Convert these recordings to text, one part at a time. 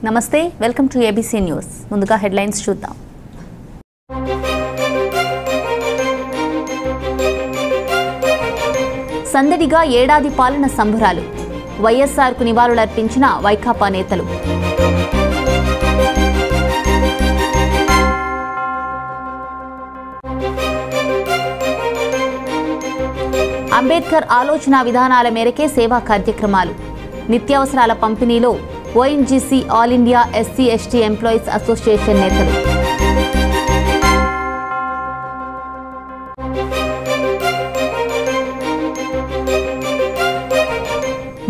నమస్తే, welcome to ABC news. ముందుగా headlines చూద్దాం. సందడిగా ఏడాది పాలన సంబరాలు. వైఎస్ఆర్కు నివాళులర్పించిన వైకాపా నేతలు. అంబేద్కర్ ఆలోచన విధానాల మేరకే సేవా కార్యక్రమాలు. నిత్యావసరాల పంపిణీలో ONGC all India SC ST employees association నేతలు.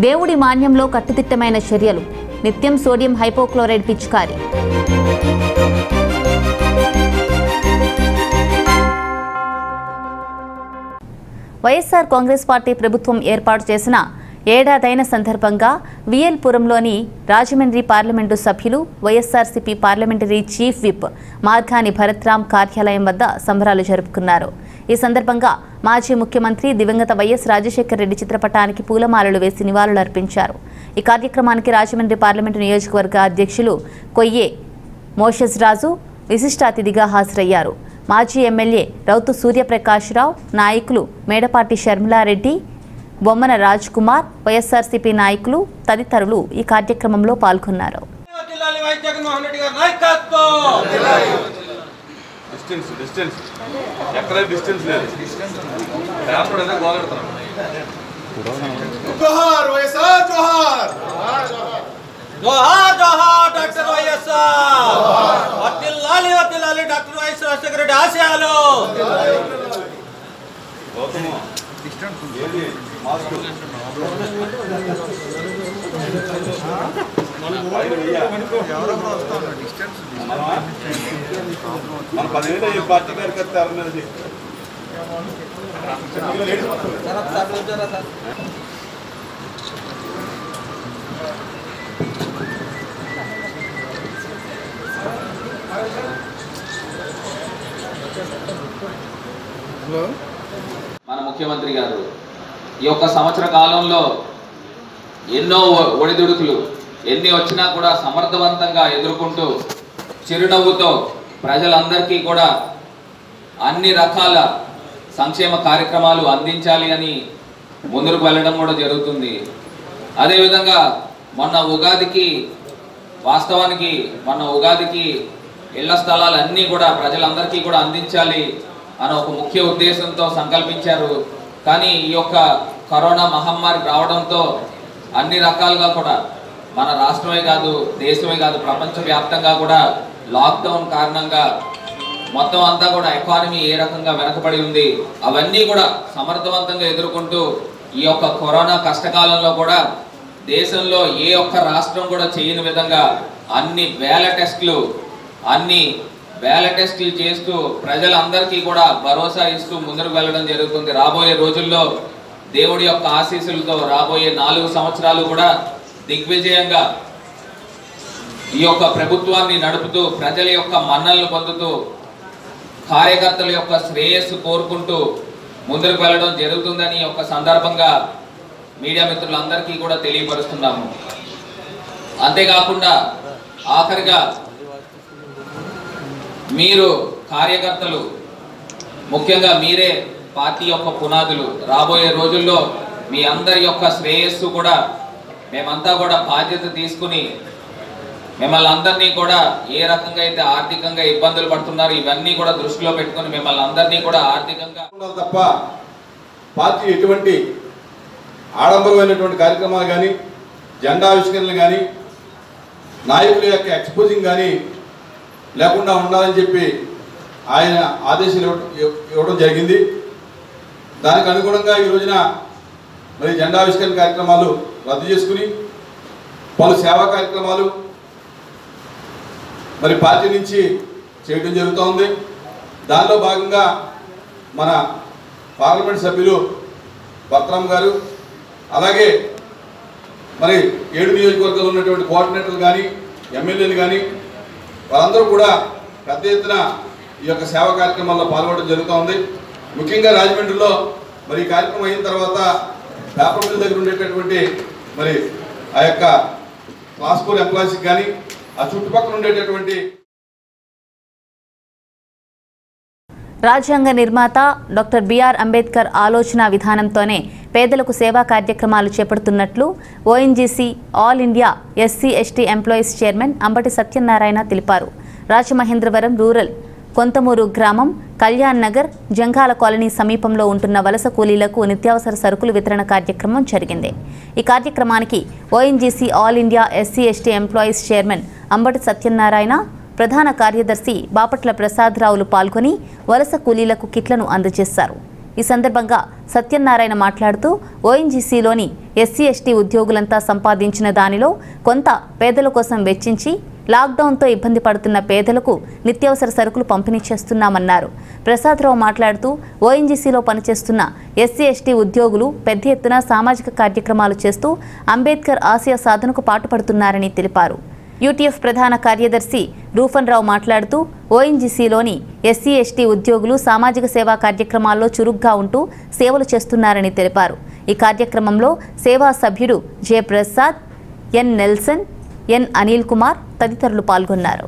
దేవుడి మాన్యంలో కట్టుదిట్టమైన చర్యలు. నిత్యం సోడియం హైపోక్లోరైడ్ పిచికారీ. వైఎస్ఆర్ కాంగ్రెస్ పార్టీ ప్రభుత్వం ఏర్పాటు చేసిన ఏడాదైన సందర్భంగా విఎల్పురంలోని రాజమండ్రి పార్లమెంటు సభ్యులు YSRCP parliamentary chief whip Margani Bharath Ram కార్యాలయం వద్ద సంబరాలు జరుపుకున్నారు. ఈ సందర్భంగా మాజీ ముఖ్యమంత్రి దివంగత వైఎస్ రాజశేఖర రెడ్డి చిత్రపటానికి పూలమాలలు వేసి నివాళులర్పించారు. ఈ కార్యక్రమానికి రాజమండ్రి పార్లమెంటు నియోజకవర్గ అధ్యక్షులు కొయ్యే మోషస్ రాజు విశిష్ట అతిథిగా హాజరయ్యారు. మాజీ ఎమ్మెల్యే రౌతు సూర్యప్రకాశ్రావు, నాయకులు మేడపాటి షర్మిలారెడ్డి, బొమ్మన రాజ్ కుమార్, వైఎస్ఆర్సీపీ నాయకులు తదితరులు ఈ కార్యక్రమంలో పాల్గొన్నారు. जोहार जोहार डॉक्टर వైఎస్ఆర్ వదిలాలి వదిలాలి డాక్టర్ వైఎస్ రాజశేఖర రెడ్డి ఆశయాలు గౌతమ డిస్టెన్స్ ఏది మాస్క్ మన పైన వెయ్యా ఎవరెవరు వస్తారు డిస్టెన్స్ మన 10 ఏళ్ళ ఈ పార్టీ కార్యకర్తలు అన్నది సార్ మన ముఖ్యమంత్రి గారు ఈ యొక్క సంవత్సర కాలంలో ఎన్నో ఒడిదుడుకులు ఎన్ని వచ్చినా కూడా సమర్థవంతంగా ఎదుర్కొంటూ చిరునవ్వుతో ప్రజలందరికీ కూడా అన్ని రకాల సంక్షేమ కార్యక్రమాలు అందించాలి అని ముందుకు వెళ్ళడం కూడా జరుగుతుంది. అదేవిధంగా మొన్న ఉగాదికి ఇళ్ల స్థలాలన్నీ కూడా ప్రజలందరికీ కూడా అందించాలి అని ఒక ముఖ్య ఉద్దేశంతో సంకల్పించారు. కానీ ఈ యొక్క కరోనా మహమ్మారి రావడంతో అన్ని రకాలుగా కూడా మన రాష్ట్రమే కాదు, దేశమే కాదు, ప్రపంచవ్యాప్తంగా కూడా లాక్డౌన్ కారణంగా మొత్తం అంతా కూడా ఎకానమీ ఏ రకంగా వెనకబడి ఉంది. అవన్నీ కూడా సమర్థవంతంగా ఎదుర్కొంటూ ఈ యొక్క కరోనా కష్టకాలంలో కూడా దేశంలో ఏ ఒక్క రాష్ట్రం కూడా చేయని విధంగా అన్ని వేల టెస్టులు చేస్తూ ప్రజలందరికీ కూడా భరోసా ఇస్తూ ముందుకు వెళ్ళడం జరుగుతుంది. రాబోయే రోజుల్లో దేవుడి యొక్క ఆశీస్సులతో రాబోయే 4 సంవత్సరాలు కూడా దిగ్విజయంగా ఈ యొక్క ప్రభుత్వాన్ని నడుపుతూ ప్రజల యొక్క మన్ననలు పొందుతూ కార్యకర్తల యొక్క శ్రేయస్సు కోరుకుంటూ ముందుకు వెళ్ళడం జరుగుతుందని ఈ యొక్క సందర్భంగా మీడియా మిత్రులందరికీ కూడా తెలియపరుస్తున్నాము. అంతేకాకుండా ఆఖరిగా మీరు కార్యకర్తలు, ముఖ్యంగా మీరే పార్టీ యొక్క పునాదులు. రాబోయే రోజుల్లో మీ అందరి యొక్క శ్రేయస్సు కూడా మేమంతా కూడా బాధ్యత తీసుకుని మిమ్మల్ని అందరినీ కూడా ఏ రకంగా అయితే ఆర్థికంగా ఇబ్బందులు పడుతున్నారు ఇవన్నీ కూడా దృష్టిలో పెట్టుకుని మిమ్మల్ని అందరినీ కూడా ఆర్థికంగా తప్ప పార్టీ ఎటువంటి ఆడంబరమైనటువంటి కార్యక్రమాలు కానీ, జెండా ఆవిష్కరణలు కానీ, నాయకుల యొక్క ఎక్స్పోజింగ్ కానీ లేకుండా ఉండాలని చెప్పి ఆయన ఆదేశాలు ఇవ్వడం జరిగింది. దానికి అనుగుణంగా ఈ రోజున మరి జెండా ఆవిష్కరణ కార్యక్రమాలు రద్దు చేసుకుని పలు సేవా కార్యక్రమాలు మరి పార్టీ నుంచి చేయడం జరుగుతోంది. దానిలో భాగంగా మన పార్లమెంట్ సభ్యులు భరత్రామ్ గారు, అలాగే మరి 7 నియోజకవర్గాల్లో ఉన్నటువంటి కోఆర్డినేటర్లు కానీ, ఎమ్మెల్యేలు కానీ వాళ్ళందరూ కూడా పెద్ద ఎత్తున ఈ యొక్క సేవా కార్యక్రమాల్లో పాల్గొనడం జరుగుతోంది. ముఖ్యంగా రాజమండ్రిలో మరి ఈ కార్యక్రమం అయిన తర్వాత పేపర్ మిల్ దగ్గర ఉండేటటువంటి మరి ఆ యొక్క క్లాస్ 4 ఎంప్లాయీస్కి కానీ, ఆ చుట్టుపక్కల ఉండేటటువంటి రాజ్యాంగ నిర్మాత డాక్టర్ బిఆర్ అంబేద్కర్ ఆలోచన విధానంతోనే పేదలకు సేవా కార్యక్రమాలు చేపడుతున్నట్లు ONGC all India SC ST employees chairman Ambati Satyanarayana తెలిపారు. రాజమహేంద్రవరం రూరల్ కొంతమూరు గ్రామం కళ్యాణ్ నగర్ జంగాల కాలనీ సమీపంలో ఉంటున్న వలస కూలీలకు నిత్యావసర సరుకులు వితరణ కార్యక్రమం జరిగింది. ఈ కార్యక్రమానికి ONGC all India SC ST employees chairman Ambati Satyanarayana, ప్రధాన కార్యదర్శి బాపట్ల ప్రసాదరావులు పాల్గొని వలస కూలీలకు కిట్లను అందజేశారు. ఈ సందర్భంగా సత్యనారాయణ మాట్లాడుతూ ఓఎన్జీసీలోని ఎస్సీ ఎస్టీ ఉద్యోగులంతా సంపాదించిన దానిలో కొంత పేదల కోసం వెచ్చించి లాక్డౌన్తో ఇబ్బంది పడుతున్న పేదలకు నిత్యావసర సరుకులు పంపిణీ చేస్తున్నామన్నారు. ప్రసాదరావు మాట్లాడుతూ ఓఎన్జీసీలో పనిచేస్తున్న ఎస్సీ ఎస్టీ ఉద్యోగులు పెద్ద ఎత్తున సామాజిక కార్యక్రమాలు చేస్తూ అంబేద్కర్ ఆశయ సాధనకు పాటుపడుతున్నారని తెలిపారు. యూటీఎఫ్ ప్రధాన కార్యదర్శి రూఫన్ రావు మాట్లాడుతూ ఓఎన్జీసీలోని ఎస్సీ ఎస్టీ ఉద్యోగులు సామాజిక సేవా కార్యక్రమాల్లో చురుగ్గా ఉంటూ సేవలు చేస్తున్నారని తెలిపారు. ఈ కార్యక్రమంలో సేవా సభ్యుడు జె ప్రసాద్, ఎన్ నెల్సన్, ఎన్ అనిల్ కుమార్ తదితరులు పాల్గొన్నారు.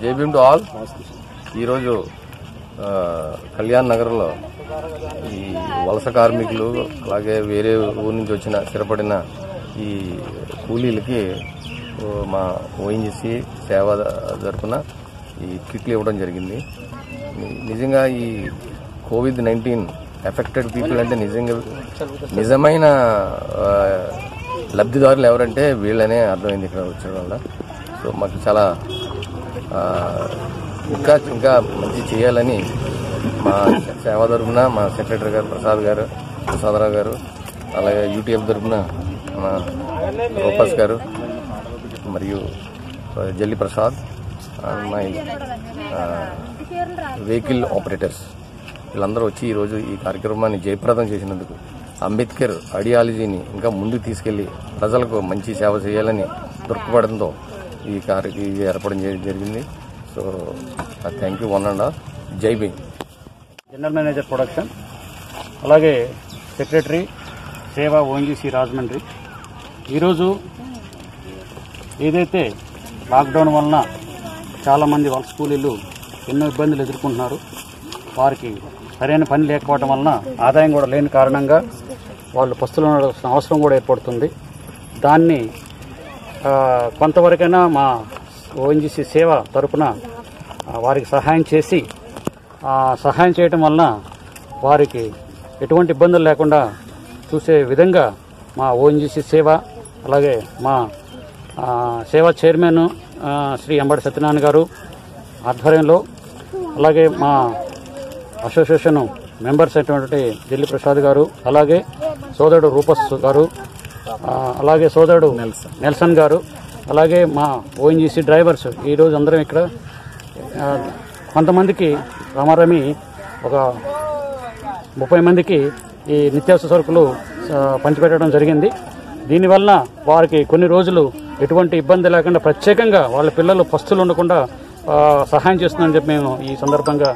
జై భీమ్ టు ఆల్. ఈరోజు కళ్యాణ్ నగర్లో ఈ వలస కార్మికులు అలాగే వేరే ఊరి నుంచి వచ్చిన స్థిరపడిన ఈ కూలీలకి మా ఓఎన్జీసీ సేవ జరుపున ఈ కిట్లు ఇవ్వడం జరిగింది. నిజంగా ఈ కోవిడ్-19 ఎఫెక్టెడ్ పీపుల్ అంటే నిజమైన లబ్ధిదారులు ఎవరంటే వీళ్ళనే అర్థమైంది ఇక్కడ వచ్చడం వల్ల. సో మాకు చాలా ఇంకా మంచి చేయాలని మా సేవ తరఫున మా సెక్రటరీ గారు ప్రసాదరావు గారు అలాగే యూటీఎఫ్ తరఫున మా రూపస్ గారు మరియు జల్లి Prasad and my vehicle operators వీళ్ళందరూ వచ్చి ఈరోజు ఈ కార్యక్రమాన్ని జయప్రదం చేసినందుకు అంబేద్కర్ ఐడియాలజీని ఇంకా ముందుకు తీసుకెళ్లి ప్రజలకు మంచి సేవ చేయాలని దృక్పథంతో ఈ ఏర్పడడం జరిగింది. So thank you one and all. జై భీమ్. జనరల్ మేనేజర్ ప్రొడక్షన్, అలాగే సెక్రటరీ సేవా ఓఎన్జీసీ రాజమండ్రి. ఈరోజు ఏదైతే లాక్డౌన్ వలన చాలామంది వలస కూలీలు ఎన్నో ఇబ్బందులు ఎదుర్కొంటున్నారు, వారికి సరైన పని లేకపోవడం వలన ఆదాయం కూడా లేని కారణంగా వాళ్ళు పస్తులు ఉండాల్సిన అవసరం కూడా ఏర్పడుతుంది. దాన్ని కొంతవరకైనా మా ఓఎన్జీసీ సేవ తరపున వారికి సహాయం చేసి సహాయం చేయటం వలన వారికి ఎటువంటి ఇబ్బందులు లేకుండా చూసే విధంగా మా ఓఎన్జీసీ సేవ, అలాగే మా సేవా చైర్మన్ శ్రీ అంబడి సత్యనారాయణ గారు ఆధ్వర్యంలో, అలాగే మా అసోసియేషన్ మెంబర్స్ అయినటువంటి ఢిల్లీ ప్రసాద్ గారు, అలాగే సోదరుడు రూపస్ గారు, అలాగే సోదరుడు నెల్సన్ గారు, అలాగే మా ఓఎన్జీసీ డ్రైవర్స్ ఈరోజు అందరం ఇక్కడ కొంతమందికి రమారమి ఒక 30 మందికి ఈ నిత్యావసర సరుకులు పంచిపెట్టడం జరిగింది. దీనివల్ల వారికి కొన్ని రోజులు ఎటువంటి ఇబ్బంది లేకుండా ప్రత్యేకంగా వాళ్ళ పిల్లలు పస్తులు ఉండకుండా సహాయం చేస్తుందని చెప్పి మేము ఈ సందర్భంగా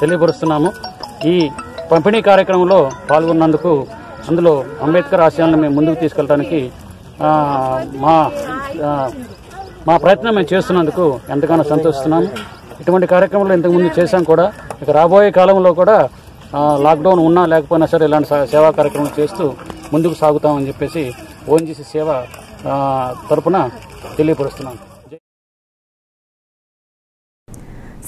తెలియపరుస్తున్నాము. ఈ పంపిణీ కార్యక్రమంలో పాల్గొన్నందుకు, అందులో అంబేద్కర్ ఆశయాలను మేము ముందుకు తీసుకెళ్ళడానికి మా ప్రయత్నం మేము చేస్తున్నందుకు ఎంతగానో సంతోషిస్తున్నాము. ఇటువంటి కార్యక్రమాలు ఇంతకుముందు చేశాం కూడా. ఇక రాబోయే కాలంలో కూడా లాక్డౌన్ ఉన్నా లేకపోయినా సరే ఇలాంటి సేవా కార్యక్రమాలు చేస్తూ ముందుకు సాగుతామని చెప్పేసి ఓఎన్జీసీ సేవ తరపున తెలియపరుస్తున్నాం.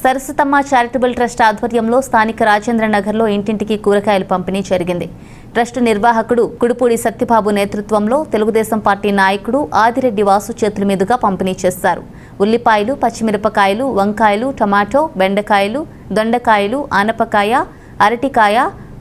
సరస్వతమ్మ చారిటబుల్ ట్రస్ట్ ఆధ్వర్యంలో స్థానిక రాజేంద్ర నగర్లో ఇంటింటికి కూరగాయలు పంపిణీ జరిగింది. ట్రస్టు నిర్వాహకుడు కుడుపూడి సత్యబాబు నేతృత్వంలో తెలుగుదేశం పార్టీ నాయకుడు ఆదిరెడ్డి వాసు చేతుల మీదుగా పంపిణీ చేశారు. ఉల్లిపాయలు, పచ్చిమిరపకాయలు, వంకాయలు, టమాటో, బెండకాయలు, దొండకాయలు, ఆనపకాయ, అరటికాయ,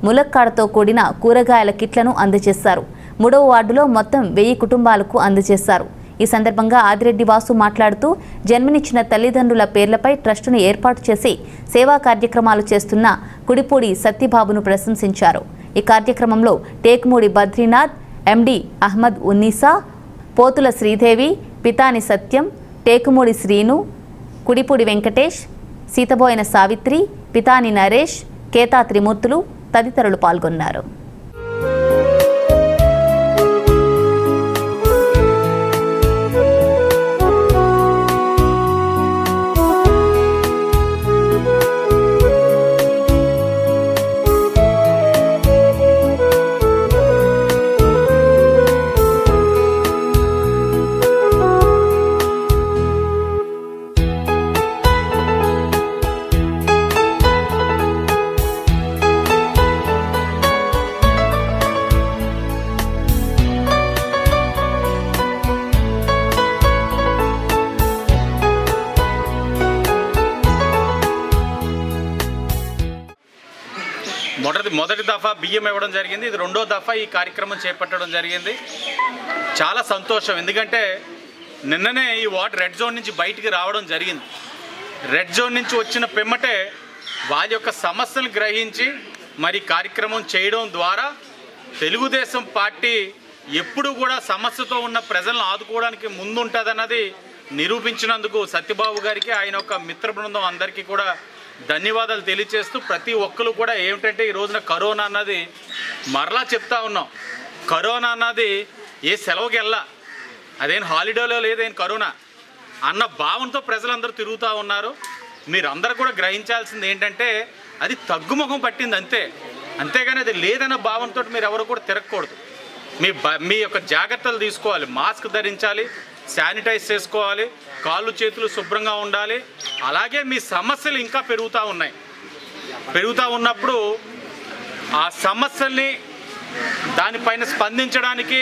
ములక్కాడతో కూడిన కూరగాయల కిట్లను అందజేశారు. 3వ వార్డులో మొత్తం 1000 కుటుంబాలకు అందజేశారు. ఈ సందర్భంగా ఆదిరెడ్డి వాసు మాట్లాడుతూ జన్మనిచ్చిన తల్లిదండ్రుల పేర్లపై ట్రస్టును ఏర్పాటు చేసి సేవా కార్యక్రమాలు చేస్తున్న కుడిపూడి సత్యబాబును ప్రశంసించారు. ఈ కార్యక్రమంలో టేకుమూడి బద్రీనాథ్, ఎండి అహ్మద్ ఉన్నీసా, పోతుల శ్రీదేవి, పితాని సత్యం, టేకుమూడి శ్రీను, కుడిపూడి వెంకటేష్, సీతబోయిన సావిత్రి, పితాని నరేష్, కేతా త్రిమూర్తులు తదితరులు పాల్గొన్నారు. మొదటి దఫా బియ్యం ఇవ్వడం జరిగింది. ఇది 2వ దఫా ఈ కార్యక్రమం చేపట్టడం జరిగింది. చాలా సంతోషం. ఎందుకంటే నిన్ననే ఈ వాటర్ రెడ్ జోన్ నుంచి బయటికి రావడం జరిగింది. రెడ్ జోన్ నుంచి వచ్చిన పిమ్మటే వారి యొక్క సమస్యలు గ్రహించి మరి కార్యక్రమం చేయడం ద్వారా తెలుగుదేశం పార్టీ ఎప్పుడు కూడా సమస్యతో ఉన్న ప్రజలను ఆదుకోవడానికి ముందుంటుందన్నది నిరూపించినందుకు సత్యబాబు గారికి, ఆయన యొక్క మిత్ర బృందం అందరికీ కూడా ధన్యవాదాలు తెలియజేస్తూ, ప్రతి ఒక్కరు కూడా ఏమిటంటే ఈ రోజున కరోనా అన్నది మరలా చెప్తా ఉన్నాం. కరోనా అన్నది ఏ సెలవుకి వెళ్ళా, అదేం హాలిడేలో లేదేం కరోనా అన్న భావంతో ప్రజలందరూ తిరుగుతూ ఉన్నారు. మీరందరూ కూడా గ్రహించాల్సింది ఏంటంటే అది తగ్గుముఖం పట్టింది అంతే, అంతేగాని అది లేదన్న భావంతో మీరు ఎవరు కూడా తిరగకూడదు. మీ యొక్క జాగ్రత్తలు తీసుకోవాలి. మాస్క్ ధరించాలి, శానిటైజ్ చేసుకోవాలి, కాళ్ళు చేతులు శుభ్రంగా ఉండాలి. అలాగే మీ సమస్యలు ఇంకా పెరుగుతూ ఉన్నాయి. పెరుగుతూ ఉన్నప్పుడు ఆ సమస్యల్ని దానిపైన స్పందించడానికి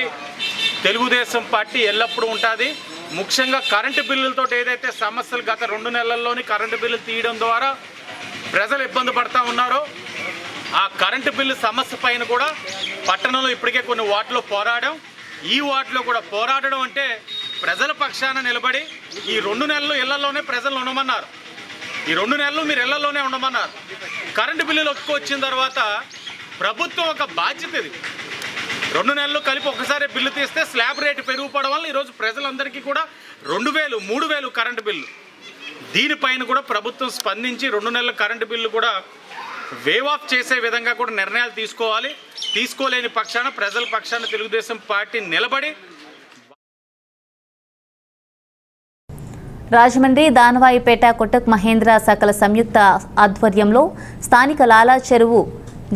తెలుగుదేశం పార్టీ ఎల్లప్పుడూ ఉంటుంది. ముఖ్యంగా కరెంటు బిల్లులతో ఏదైతే సమస్యలు గత 2 నెలల్లోని కరెంటు బిల్లులు తీయడం ద్వారా ప్రజలు ఇబ్బంది పడుతూ ఉన్నారో ఆ కరెంటు బిల్లు సమస్య పైన కూడా పట్టణంలో ఇప్పటికే కొన్ని వార్డులో పోరాడాం. ఈ వార్డులో కూడా పోరాడడం అంటే ప్రజల పక్షాన నిలబడి ఈ 2 నెలలు ఇళ్లలోనే ప్రజలు ఉండమన్నారు. ఈ 2 నెలలు మీరు ఇళ్లలోనే ఉండమన్నారు. కరెంటు బిల్లులు వచ్చిన తర్వాత ప్రభుత్వం ఒక బాధ్యత ఇది. 2 నెలలు కలిపి ఒకసారి బిల్లు తీస్తే స్లాబ్ రేటు పెరిగిపోవడం వల్ల ఈరోజు ప్రజలందరికీ కూడా 2000, 3000 కరెంటు బిల్లు. దీనిపైన కూడా ప్రభుత్వం స్పందించి 2 నెలల కరెంటు బిల్లు కూడా వేవ్ ఆఫ్ చేసే విధంగా కూడా నిర్ణయాలు తీసుకోవాలి. తీసుకోలేని పక్షాన ప్రజల పక్షాన తెలుగుదేశం పార్టీ నిలబడి రాజమండ్రి దానవాయిపేట కొట్టక్ మహేంద్ర సకల సంయుక్త ఆధ్వర్యంలో స్థానిక లాలా చెరువు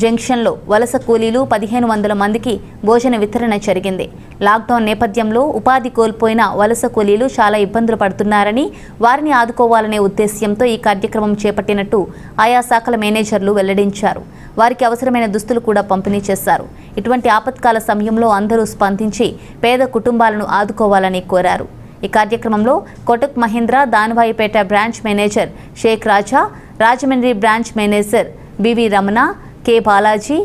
జంక్షన్లో వలస కూలీలు 1500 మందికి భోజన వితరణ జరిగింది. లాక్డౌన్ నేపథ్యంలో ఉపాధి కోల్పోయిన వలస కూలీలు చాలా ఇబ్బందులు పడుతున్నారని, వారిని ఆదుకోవాలనే ఉద్దేశ్యంతో ఈ కార్యక్రమం చేపట్టినట్టు ఆయా శాఖల మేనేజర్లు వెల్లడించారు. వారికి అవసరమైన దుస్తులు కూడా పంపిణీ చేశారు. ఇటువంటి ఆపత్కాల సమయంలో అందరూ స్పందించి పేద కుటుంబాలను ఆదుకోవాలని కోరారు. ఈ కార్యక్రమంలో Kotak Mahindra Danavaipeta branch manager Sheikh Raja, Rajahmundry branch manager BV Ramana, K Balaji,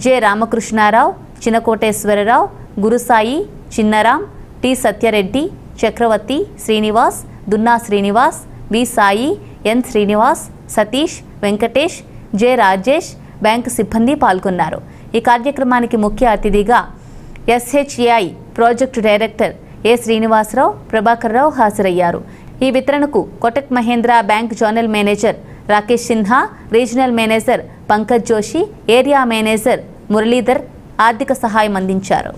J Ramakrishnarao, Chinakoteswararao, Gurusai, Chinnaram, T Satyareddy, Chakravarthi, Srinivas, Dunna Srinivas, V Sai, N Srinivas, Satish, Venkatesh, J Rajesh, bank సిబ్బంది పాల్గొన్నారు. ఈ కార్యక్రమానికి ముఖ్య అతిథిగా SHAI project director A Srinivasarao, Prabhakarrao హాజరయ్యారు. ఈ వితరణకు Kotak Mahindra bank zonal manager Rakesh Sinha, regional manager Pankaj Joshi, area manager Muralidhar ఆర్థిక సహాయం అందించారు.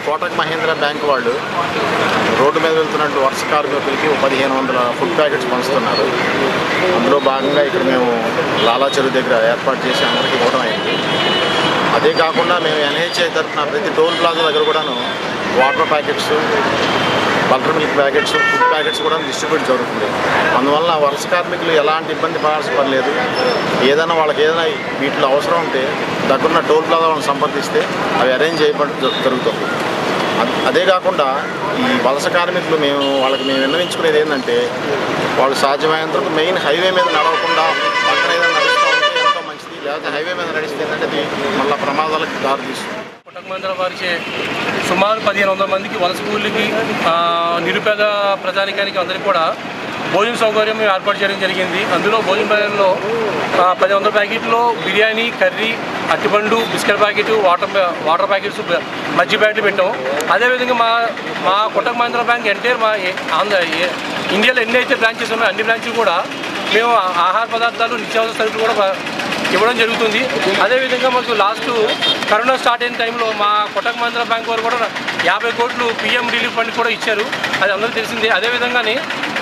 కోటక్ మహేంద్ర బ్యాంక్ వాళ్ళు రోడ్డు మీద వెళ్తున్నట్టు వరుస కార్మికులకి 1500 ఫుడ్ ప్యాకెట్స్ పంచుతున్నారు. అందులో భాగంగా ఇక్కడ మేము లాలా చెరువు దగ్గర ఏర్పాటు చేసి అందరికీ ఇవ్వడం అయింది. అదే కాకుండా మేము ఎన్హెచ్ఐ తరఫున ప్రతి టోల్ ప్లాజా దగ్గర కూడాను water packets, butter milk packets, food packets కూడా డిస్ట్రిబ్యూట్ జరుగుతుంది. అందువల్ల వలస కార్మికులు ఎలాంటి ఇబ్బంది పడాల్సిన పని లేదు. ఏదైనా వాళ్ళకి ఏదైనా వీటిలో అవసరం ఉంటే దగ్గరున్న టోల్ ప్లాజా వాళ్ళని సంప్రదిస్తే అవి అరేంజ్ చేయబడి జరుగుతుంది. అదే కాకుండా ఈ వలస కార్మికులు మేము విన్నవించుకునేది ఏంటంటే వాళ్ళు సాధ్యమైనంత వరకు మెయిన్ హైవే మీద నడవకుండా పక్కన ఏదైనా నడుస్తూ ఉంటే ఎంతో మంచిది. లేకపోతే హైవే మీద నడిస్తే ఏంటంటే అది మళ్ళీ ప్రమాదాలకు దారితీస్తుంది. కొటక్ మహేంద్ర వారిచే సుమారు 1500 మందికి వలస కూలీలకి, నిరుపేద ప్రజానికానికి అందరికీ కూడా భోజన సౌకర్యం ఏర్పాటు చేయడం జరిగింది. అందులో భోజన ప్యాకెట్లో 1500 ప్యాకెట్లో బిర్యానీ, కర్రీ, అట్టిపండు, బిస్కెట్ ప్యాకెట్, వాటర్ ప్యాకెట్స్, మజ్జి ప్యాకెట్లు పెట్టాం. అదేవిధంగా మా కొటక్ మహేంద్ర బ్యాంక్ ఎంటైర్ మా ఇండియాలో ఎన్ని అయితే బ్రాంచెస్ ఉన్నాయో అన్ని బ్రాంచ్లు కూడా మేము ఆహార పదార్థాలు, నిత్యావసర సరుకులు కూడా ఇవ్వడం జరుగుతుంది. అదేవిధంగా మాకు లాస్ట్ కరోనా స్టార్ట్ అయిన టైంలో మా కొటక్ మహేంద్ర బ్యాంక్ వారు కూడా 50 కోట్లు పిఎం రిలీఫ్ ఫండ్ కూడా ఇచ్చారు. అది అందరికీ తెలిసిందే. అదేవిధంగానే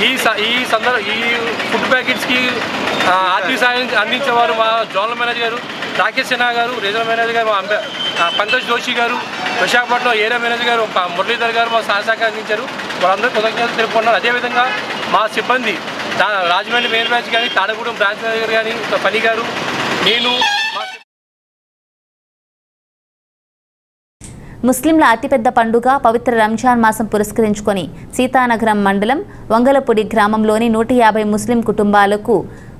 ఈ ఫుడ్ ప్యాకెట్స్కి ఆర్థిక సాయం అందించేవారు మా జోనల్ మేనేజర్ గారు రాకేష్ సిన్హా గారు, రీజనల్ మేనేజర్ గారు మా పంకజ్ జోషి గారు, విశాఖపట్నం ఏరియా మేనేజర్ గారు మురళీధర్ గారు మా సహాయ అందించారు. వాళ్ళందరూ కృతజ్ఞతలు తెలుపుకున్నారు. అదేవిధంగా మా సిబ్బంది రాజమండ్రి మెయిన్ బ్రాంచ్ కానీ, తాడగూడెం బ్రాంచ్ మేనేజర్ కానీ, పని గారు, నేను ముస్లింల అతిపెద్ద పండుగ పవిత్ర రంజాన్ మాసం పురస్కరించుకొని సీతానగరం మండలం వంగలపూడి గ్రామంలోని 150 ముస్లిం కుటుంబాలకు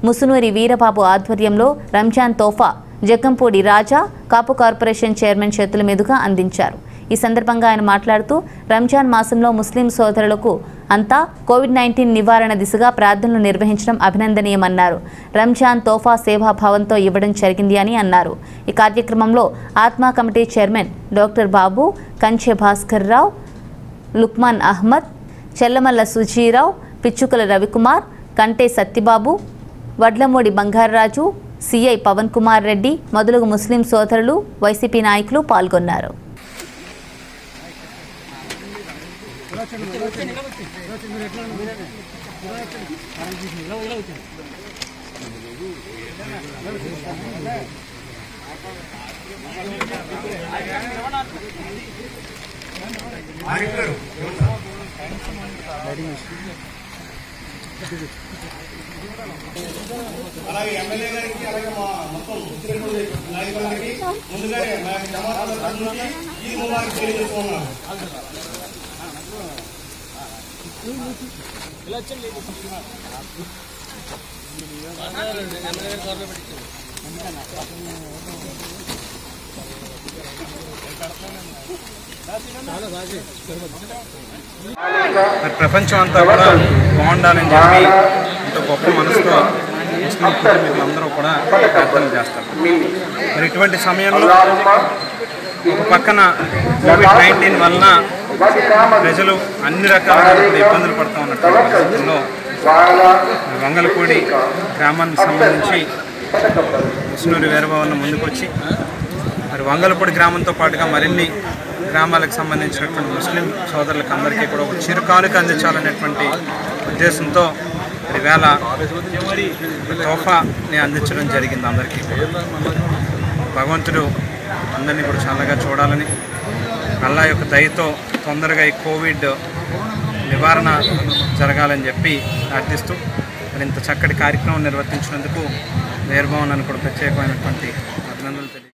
ముసునూరి వీరబాబు ఆధ్వర్యంలో రంజాన్ తోఫా జగ్గంపూడి రాజా కాపు కార్పొరేషన్ చైర్మన్ చేతుల మీదుగా అందించారు. ఈ సందర్భంగా ఆయన మాట్లాడుతూ రంజాన్ మాసంలో ముస్లిం సోదరులకు అంతా కోవిడ్-19 నివారణ దిశగా ప్రార్థనలు నిర్వహించడం అభినందనీయమన్నారు. రంజాన్ తోఫా సేవాభావంతో ఇవ్వడం జరిగింది అని అన్నారు. ఈ కార్యక్రమంలో ఆత్మా కమిటీ చైర్మన్ డాక్టర్ బాబు, కంచె భాస్కర్ రావు, లుక్మాన్ అహ్మద్, చెల్లమల్ల సుజీరావు, పిచ్చుకల రవికుమార్, కంటే సత్యబాబు, వడ్లమూడి బంగారరాజు, సిఐ పవన్ కుమార్ రెడ్డి మొదలగు ముస్లిం సోదరులు, వైసీపీ నాయకులు పాల్గొన్నారు. అలాగే ఎమ్మెల్యే గారికి అలాగే మొత్తం నాయకులకి ముందుగానే ఈ ముబారక్ తెలియజేస్తున్నాను. ప్రపంచం అంతా కూడా బాగుండాలని చెప్పి ఇంత గొప్ప మనసుతో ముస్లిం కుటుంబీకులందరూ కూడా ప్రార్థన చేస్తారు. మరి ఇటువంటి సమయంలో ఒక పక్కన కోవిడ్-19 వలన ప్రజలు అన్ని రకాలైన ఇబ్బందులు పడుతూ ఉన్నటువంటి పరిస్థితుల్లో వంగలపూడి గ్రామానికి సంబంధించి ముస్నూరి వీరభవన్ ముందుకొచ్చి మరి వంగలపూడి గ్రామంతో పాటుగా మరిన్ని గ్రామాలకు సంబంధించినటువంటి ముస్లిం సోదరులకు అందరికీ కూడా ఒక చిరుకానుక అందించాలనేటువంటి ఉద్దేశంతో ఈవేళ తోఫాని అందించడం జరిగింది. అందరికీ భగవంతుడు అందరినీ కూడా చల్లగా చూడాలని, అల్లా యొక్క దయతో తొందరగా ఈ కోవిడ్ నివారణ జరగాలని చెప్పి ప్రార్థిస్తూ మరి ఇంత చక్కటి కార్యక్రమం నిర్వర్తించినందుకు వీరభవన్ కూడా ప్రత్యేకమైనటువంటి అభినందనలు తెలియజేస్తున్నాను.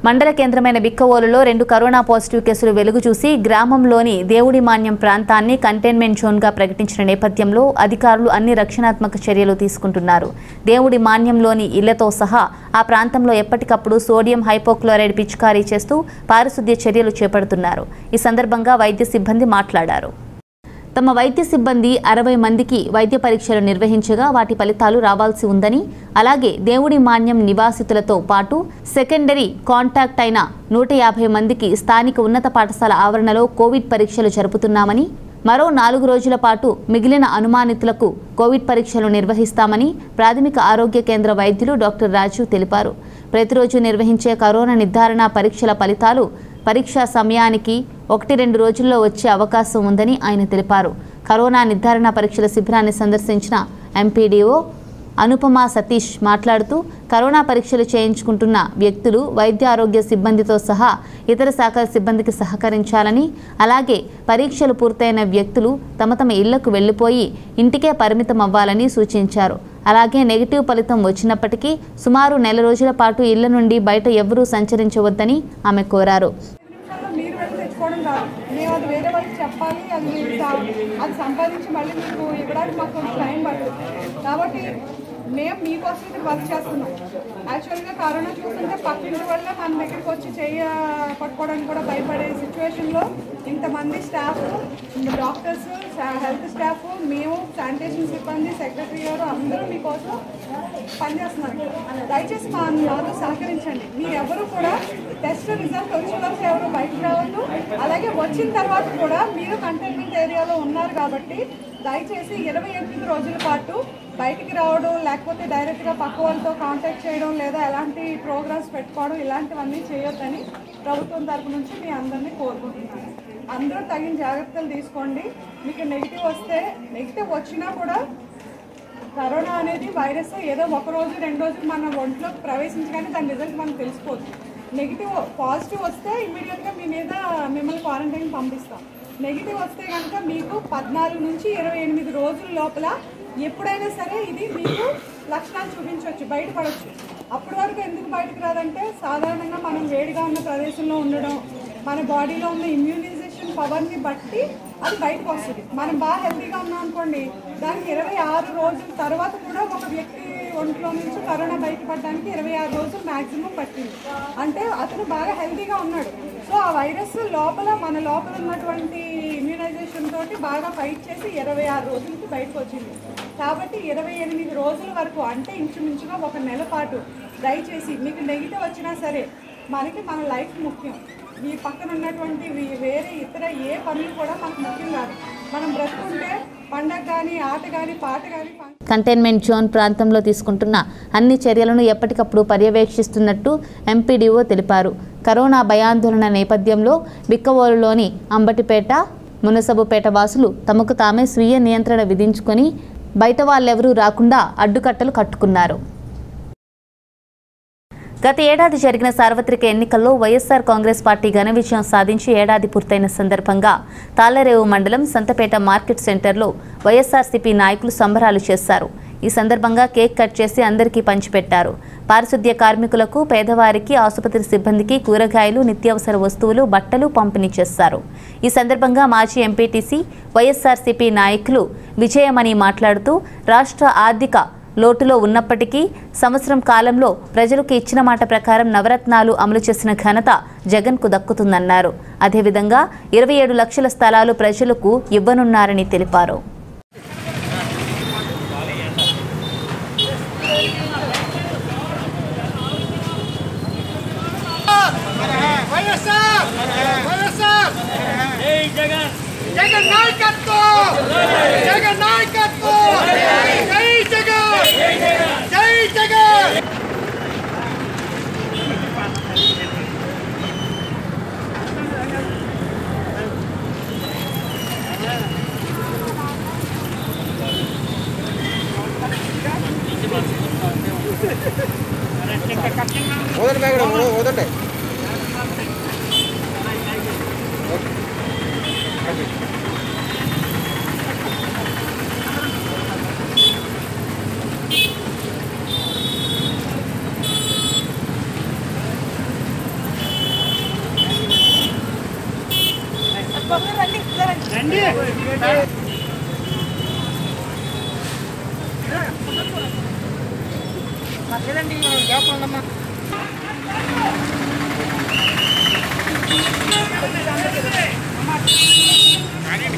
మండల కేంద్రమైన బిక్కవోలులో 2 కరోనా పాజిటివ్ కేసులు వెలుగు చూసి గ్రామంలోని దేవుడి మాన్యం ప్రాంతాన్ని కంటైన్మెంట్ జోన్గా ప్రకటించిన నేపథ్యంలో అధికారులు అన్ని రక్షణాత్మక చర్యలు తీసుకుంటున్నారు. దేవుడి మాన్యంలోని ఇళ్లతో సహా ఆ ప్రాంతంలో ఎప్పటికప్పుడు సోడియం హైపోక్లోరైడ్ పిచికారీ చేస్తూ పారిశుద్ధ్య చర్యలు చేపడుతున్నారు. ఈ సందర్భంగా వైద్య సిబ్బంది మాట్లాడారు. తమ వైద్య సిబ్బంది 60 మందికి వైద్య పరీక్షలు నిర్వహించగా వాటి ఫలితాలు రావాల్సి ఉందని, అలాగే దేవుడి మాన్యం నివాసితులతో పాటు సెకండరీ కాంటాక్ట్ అయిన 150 మందికి స్థానిక ఉన్నత పాఠశాల ఆవరణలో కోవిడ్ పరీక్షలు జరుపుతున్నామని, మరో 4 రోజుల పాటు మిగిలిన అనుమానితులకు కోవిడ్ పరీక్షలు నిర్వహిస్తామని ప్రాథమిక ఆరోగ్య కేంద్ర వైద్యులు డాక్టర్ రాజు తెలిపారు. ప్రతిరోజు నిర్వహించే కరోనా నిర్ధారణ పరీక్షల ఫలితాలు పరీక్షా సమయానికి 1-2 రోజుల్లో వచ్చే అవకాశం ఉందని ఆయన తెలిపారు. కరోనా నిర్ధారణ పరీక్షల శిబిరాన్ని సందర్శించిన ఎంపీడీఓ అనుపమ సతీష్ మాట్లాడుతూ కరోనా పరీక్షలు చేయించుకుంటున్న వ్యక్తులు వైద్య ఆరోగ్య సిబ్బందితో సహా ఇతర శాఖల సిబ్బందికి సహకరించాలని, అలాగే పరీక్షలు పూర్తయిన వ్యక్తులు తమ ఇళ్లకు వెళ్లిపోయి ఇంటికే పరిమితం అవ్వాలని సూచించారు. అలాగే నెగిటివ్ ఫలితం వచ్చినప్పటికీ సుమారు 1 రోజుల పాటు ఇళ్ల నుండి బయట ఎవరూ సంచరించవద్దని ఆమె కోరారు. మేము అది వేరే వాళ్ళకి చెప్పాలి, అది సంపాదించి మళ్ళీ మీకు ఇవ్వడానికి మాకు కొంచెం టైం పడుతుంది. కాబట్టి మేము మీకోసం ఇక్కడ వర్క్ చేస్తున్నాం. యాక్చువల్గా కరోనా చూస్తుంటే పక్కింటి వల్ల మన దగ్గరికి వచ్చి పట్టుకోవడానికి కూడా భయపడే సిచ్యువేషన్లో ఇంతమంది స్టాఫ్, డాక్టర్స్, హెల్త్ స్టాఫ్, మేము శానిటేషన్ సిబ్బంది, సెక్రటరీ గారు అందరూ మీకోసం పనిచేస్తున్నారు. దయచేసి మాతో సహకరించండి. మీరెవరు కూడా టెస్ట్ రిజల్ట్ వచ్చిన వరకు ఎవరు బయటకు రావద్దు. అలాగే వచ్చిన తర్వాత కూడా మీరు కంటైన్మెంట్ ఏరియాలో ఉన్నారు కాబట్టి దయచేసి 28 రోజుల పాటు బయటికి రావడం, లేకపోతే డైరెక్ట్గా పక్క వాళ్ళతో కాంటాక్ట్ చేయడం, లేదా ఎలాంటి ప్రోగ్రామ్స్ పెట్టుకోవడం ఇలాంటివన్నీ చేయొద్దని ప్రభుత్వం తరపు నుంచి మీ అందరినీ కోరుకుంటున్నాను. అందరూ తగిన జాగ్రత్తలు తీసుకోండి. మీకు నెగిటివ్ వచ్చినా కూడా కరోనా అనేది వైరస్ ఏదో 1 రోజు 2 రోజులు మన ఒంట్లోకి ప్రవేశించగానే దాని రిజల్ట్ మనకు తెలిసిపోతుంది. పాజిటివ్ వస్తే ఇమ్మీడియట్గా మీ మీద మిమ్మల్ని క్వారంటైన్ పంపిస్తాం. నెగిటివ్ వస్తే కనుక మీకు 14 నుంచి 28 రోజుల లోపల ఎప్పుడైనా సరే ఇది మీకు లక్షణాలు చూపించవచ్చు, బయటపడవచ్చు. అప్పటి వరకు ఎందుకు బయటకు రాదంటే సాధారణంగా మనం వేడిగా ఉన్న ప్రదేశంలో ఉండడం, మన బాడీలో ఉన్న ఇమ్యూనైజేషన్ పవర్ని బట్టి అది బయటకు వస్తుంది. మనం బాగా హెల్తీగా ఉన్నాం అనుకోండి, దానికి 26 రోజుల తర్వాత కూడా ఒక వ్యక్తి ఒంట్లో నుంచి కరోనా బయటపడడానికి 26 రోజులు మ్యాక్సిమం పట్టింది. అంటే అతను బాగా హెల్తీగా ఉన్నాడు. సో ఆ వైరస్ మన లోపల ఉన్నటువంటి ఇమ్యూనైజేషన్ తోటి బాగా ఫైట్ చేసి 26 రోజులకి బయటకు వచ్చింది. కాబట్టి 28 రోజుల వరకు, అంటే ఇంచుమించుగా 1 నెల పాటు దయచేసి మీకు నెగిటివ్ వచ్చినా సరే మనకి మన లైఫ్ ముఖ్యం. మీ పక్కన ఉన్నటువంటి వేరే ఇతర ఏ పనులు కూడా మనకు ముఖ్యం కాదు. మనం బ్రతుకుంటే పండగ కానీ, ఆట కానీ, పాట కానీ. కంటైన్మెంట్ జోన్ ప్రాంతంలో తీసుకుంటున్న అన్ని చర్యలను ఎప్పటికప్పుడు పర్యవేక్షిస్తున్నట్టు ఎంపీడీఓ తెలిపారు. కరోనా భయాందోళన నేపథ్యంలో బిక్కవోలులోని అంబటిపేట, మునసబుపేట వాసులు తమకు తామే స్వీయ నియంత్రణ విధించుకొని బయట వాళ్ళెవరూ రాకుండా అడ్డుకట్టలు కట్టుకున్నారు. గత ఏడాది జరిగిన సార్వత్రిక ఎన్నికల్లో వైఎస్ఆర్ కాంగ్రెస్ పార్టీ ఘన విజయం సాధించి ఏడాది పూర్తయిన సందర్భంగా తాళ్లరేవు మండలం సంతపేట మార్కెట్ సెంటర్లో వైఎస్ఆర్సీపీ నాయకులు సంబరాలు చేశారు. ఈ సందర్భంగా కేక్ కట్ చేసి అందరికీ పంచిపెట్టారు. పారిశుద్ధ్య కార్మికులకు, పేదవారికి, ఆసుపత్రి సిబ్బందికి కూరగాయలు, నిత్యావసర వస్తువులు, బట్టలు పంపిణీ చేశారు. ఈ సందర్భంగా మాజీ ఎంపీటీసీ వైఎస్ఆర్సీపీ నాయకులు విజయమణి మాట్లాడుతూ రాష్ట్ర ఆర్థిక లోటులో ఉన్నప్పటికీ సంవత్సరం కాలంలో ప్రజలకు ఇచ్చిన మాట ప్రకారం నవరత్నాలు అమలు చేసిన ఘనత జగన్కు దక్కుతుందన్నారు. అదేవిధంగా 27 లక్షల స్థలాలు ప్రజలకు ఇవ్వనున్నారని తెలిపారు. జగన్ నాయకత్వం, జగన్ నాయకత్వం, జై జగన్, జై జగన్. వదండి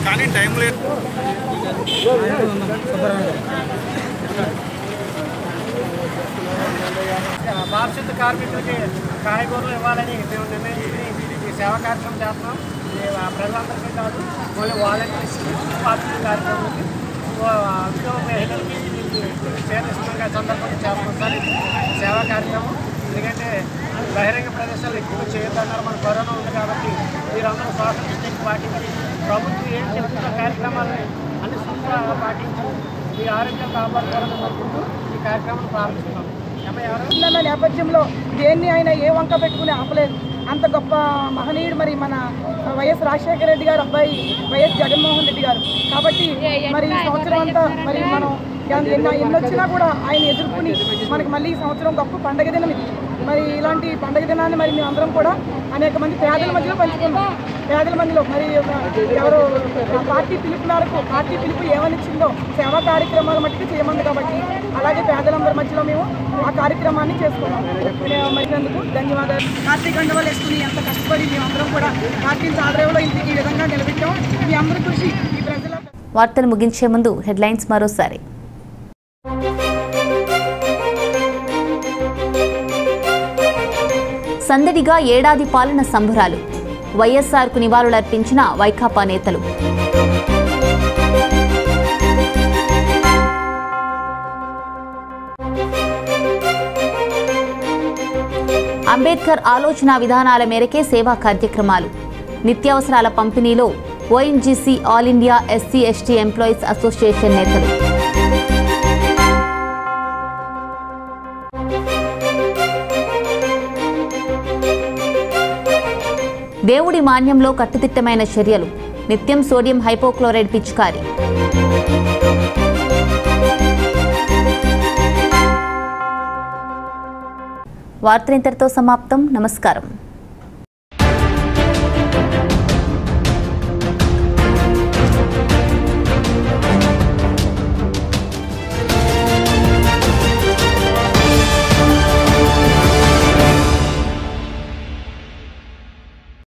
కానీ టైం లేదు. పారిశుద్ధ కార్మికులకి కాయగూరలు ఇవ్వాలని మేము నిర్ణయించుకుని ఈ సేవా కార్యక్రమం చేస్తున్నాం. ప్రజలందరికీ కాదు, మళ్ళీ వాలంటీర్స్, పారిశుద్ధ కార్యక్రమాలకి, విధవ మహిళలకి చేరిస్తున్న సందర్భంగా చేస్తున్నాం సార్ సేవా కార్యక్రమం. ఎందుకంటే బహిరంగ ప్రదేశాలు ఎక్కువ చేయొద్దన్నారు. మన కరోనా ఉంది కాబట్టి మీరందరూ సోషల్ డిస్టెన్స్ పాటించి ప్రభుత్వం ఏం చెప్తున్న కార్యక్రమాలని అన్ని సూత్రాలు పాటించి మీ ఆరోగ్యం కాపాడుకోవాలని కోరుకుంటూ ఈ కార్యక్రమం ప్రారంభిస్తున్నాం. నేపథ్యంలో దేన్ని ఆయన ఏ వంక పెట్టుకుని ఆపలేదు. అంత గొప్ప మహనీయుడు మరి మన వైఎస్ రాజశేఖర రెడ్డి గారు అబ్బాయి వైఎస్ జగన్మోహన్ రెడ్డి గారు. కాబట్టి మరి ఈ సంవత్సరం అంతా మరి మనం ఎన్నొచ్చినా కూడా ఆయన ఎదుర్కొని మనకి మళ్ళీ ఈ సంవత్సరం గొప్ప పండగ దినం ఇది. మరి ఇలాంటి పండగ దినాన్ని మరి మేమందరం కూడా అనేక మంది పేదల మధ్యలో పంచుకున్నాం. పేదల మధ్యలో మరి ఎవరు పార్టీ పిలుపు మేరకు పార్టీ పిలుపు ఏమనిచ్చిందో సేవా కార్యక్రమాల మట్టుకు చేయమంది కాబట్టి అలాగే పేదలందరి మధ్యలో మేము ఆ కార్యక్రమాన్ని చేసుకున్నాం. మరినందుకు ధన్యవాదాలు. పార్టీ కండవాళ్ళు వేసుకుని ఎంత కష్టపడి మేమందరం కూడా పార్టీని తాడరేవులో ఇంటికి ఈ విధంగా నిలబెట్టాం. మీ అందరి కృషి ఈ ప్రజల. వార్తలు ముగించే ముందు హెడ్లైన్స్ మరోసారి. సందడిగా ఏడాది పాలన సంబరాలు. వైఎస్ఆర్కు నివాళులర్పించిన వైకాపా నేతలు. అంబేద్కర్ ఆలోచన విధానాల మేరకే సేవా కార్యక్రమాలు. నిత్యావసరాల పంపిణీలో ONGC all India SC ST employees association నేతలు. దేవుడి మాన్యంలో కట్టుదిట్టమైన చర్యలు. నిత్యం సోడియం హైపోక్లోరైడ్ పిచికారీ. వార్తలు ఇంతటితో సమాప్తం. నమస్కారం.